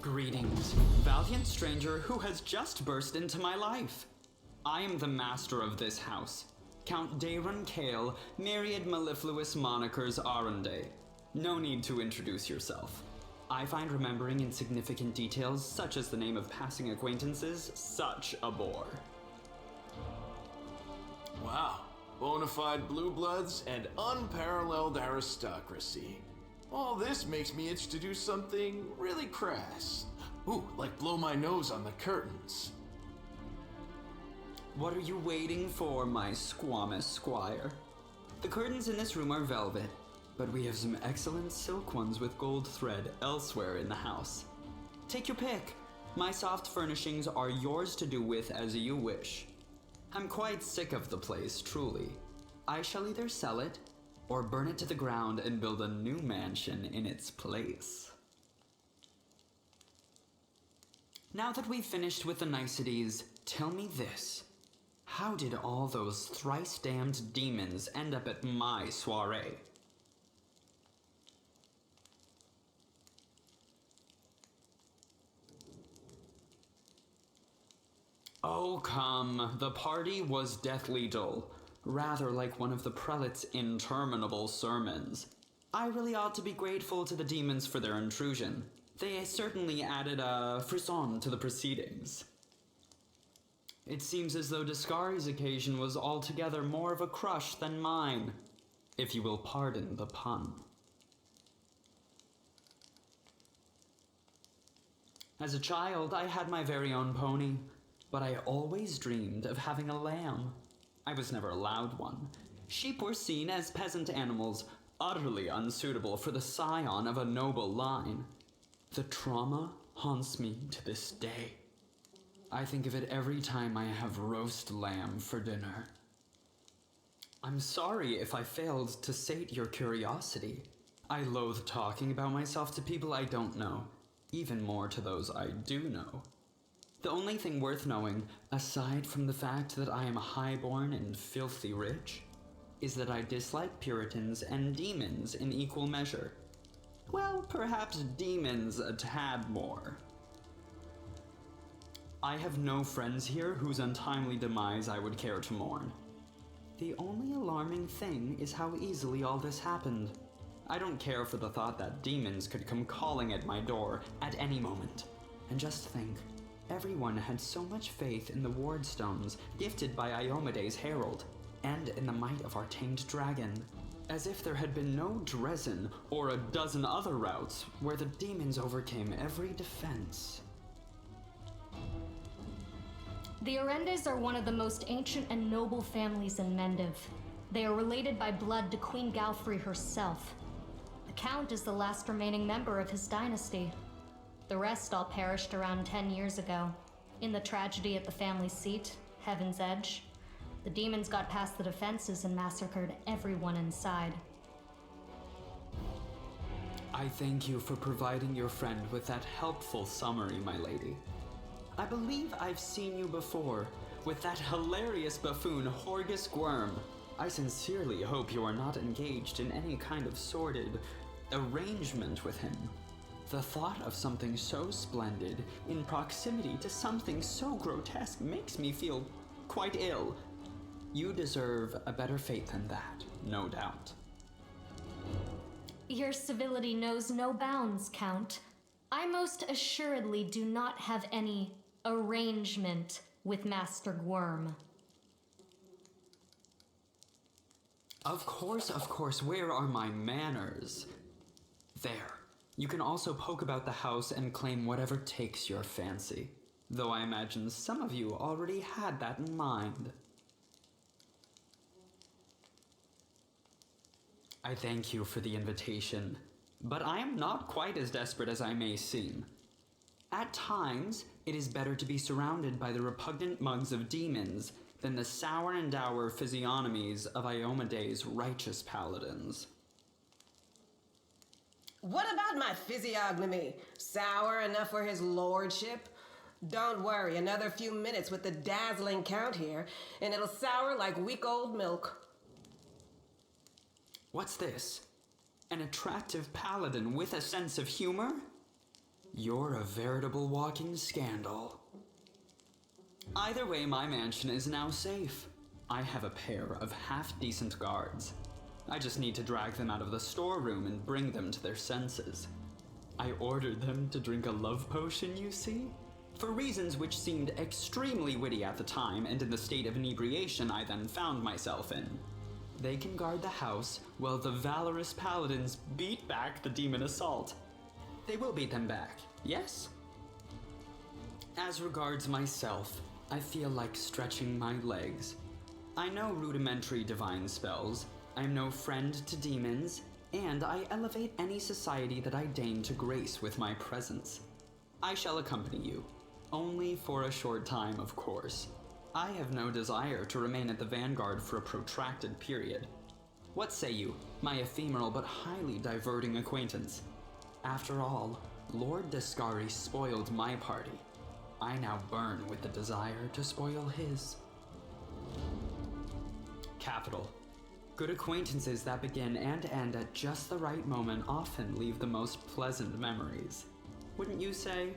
Greetings, valiant stranger who has just burst into my life. I am the master of this house, Count Deyran Kale, myriad mellifluous monikers Aronde. No need to introduce yourself. I find remembering insignificant details, such as the name of passing acquaintances, such a bore. Wow, bona fide blue bloods and unparalleled aristocracy. All this makes me itch to do something really crass. Ooh, like blow my nose on the curtains. What are you waiting for, my squamous squire? The curtains in this room are velvet, but we have some excellent silk ones with gold thread elsewhere in the house. Take your pick. My soft furnishings are yours to do with as you wish. I'm quite sick of the place, truly. I shall either sell it, or burn it to the ground and build a new mansion in its place. Now that we've finished with the niceties, tell me this. How did all those thrice-damned demons end up at my soiree? Oh come, the party was deathly dull, rather like one of the prelate's interminable sermons. I really ought to be grateful to the demons for their intrusion. They certainly added a frisson to the proceedings. It seems as though Discari's occasion was altogether more of a crush than mine, if you will pardon the pun. As a child, I had my very own pony, but I always dreamed of having a lamb. I was never allowed one. Sheep were seen as peasant animals, utterly unsuitable for the scion of a noble line. The trauma haunts me to this day. I think of it every time I have roast lamb for dinner. I'm sorry if I failed to sate your curiosity. I loathe talking about myself to people I don't know, even more to those I do know. The only thing worth knowing, aside from the fact that I am highborn and filthy rich, is that I dislike Puritans and demons in equal measure. Well, perhaps demons a tad more. I have no friends here whose untimely demise I would care to mourn. The only alarming thing is how easily all this happened. I don't care for the thought that demons could come calling at my door at any moment. And just think, everyone had so much faith in the wardstones gifted by Iomede's herald, and in the might of our tamed dragon, as if there had been no Dresden or a dozen other routes where the demons overcame every defense. The Orendes are one of the most ancient and noble families in Mendiv. They are related by blood to Queen Galfrey herself. The Count is the last remaining member of his dynasty. The rest all perished around 10 years ago. In the tragedy at the family seat, Heaven's Edge, the demons got past the defenses and massacred everyone inside. I thank you for providing your friend with that helpful summary, my lady. I believe I've seen you before, with that hilarious buffoon Horgus Gwyrm. I sincerely hope you are not engaged in any kind of sordid arrangement with him. The thought of something so splendid in proximity to something so grotesque makes me feel quite ill. You deserve a better fate than that, no doubt. Your civility knows no bounds, Count. I most assuredly do not have any arrangement with Master Gwyrm. Of course, where are my manners? There. You can also poke about the house and claim whatever takes your fancy, though I imagine some of you already had that in mind. I thank you for the invitation, but I am not quite as desperate as I may seem. At times, it is better to be surrounded by the repugnant mugs of demons than the sour and dour physiognomies of Iomede's righteous paladins. What about my physiognomy? Sour enough for his lordship? Don't worry, another few minutes with the dazzling Count here, and it'll sour like week-old milk. What's this? An attractive paladin with a sense of humor? You're a veritable walking scandal. Either way, my mansion is now safe. I have a pair of half-decent guards. I just need to drag them out of the storeroom and bring them to their senses. I ordered them to drink a love potion, you see? For reasons which seemed extremely witty at the time and in the state of inebriation I then found myself in. They can guard the house while the valorous paladins beat back the demon assault. They will beat them back, yes? As regards myself, I feel like stretching my legs. I know rudimentary divine spells, I am no friend to demons, and I elevate any society that I deign to grace with my presence. I shall accompany you, only for a short time, of course. I have no desire to remain at the vanguard for a protracted period. What say you, my ephemeral but highly diverting acquaintance? After all, Lord Descari spoiled my party. I now burn with the desire to spoil his. Capital. Good acquaintances that begin and end at just the right moment often leave the most pleasant memories. Wouldn't you say?